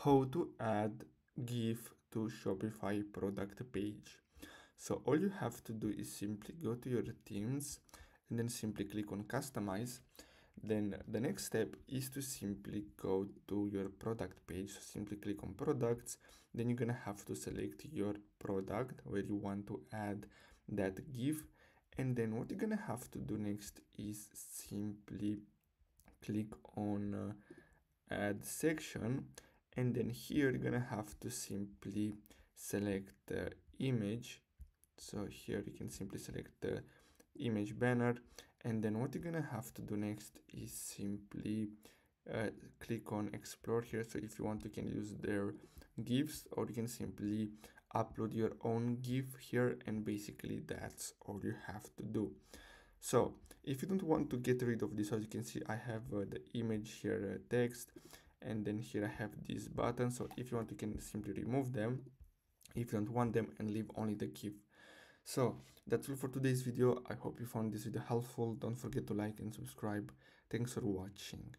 how to add GIF to Shopify product page. So all you have to do is simply go to your themes and then simply click on customize. Then the next step is to simply go to your product page. So simply click on products. Then you're gonna have to select your product where you want to add that GIF. And then what you're gonna have to do next is simply click on add section, and then here you're gonna have to simply select the image. So here you can simply select the image banner, and then what you're gonna have to do next is simply click on explore here. So if you want, you can use their GIFs, or you can simply upload your own GIF here, and basically that's all you have to do. So if you don't want to get rid of this, as you can see, I have the image here, text, and then here I have this button. So if you want, you can simply remove them if you don't want them and leave only the GIF. So that's all for today's video. I hope you found this video helpful. Don't forget to like and subscribe. Thanks for watching.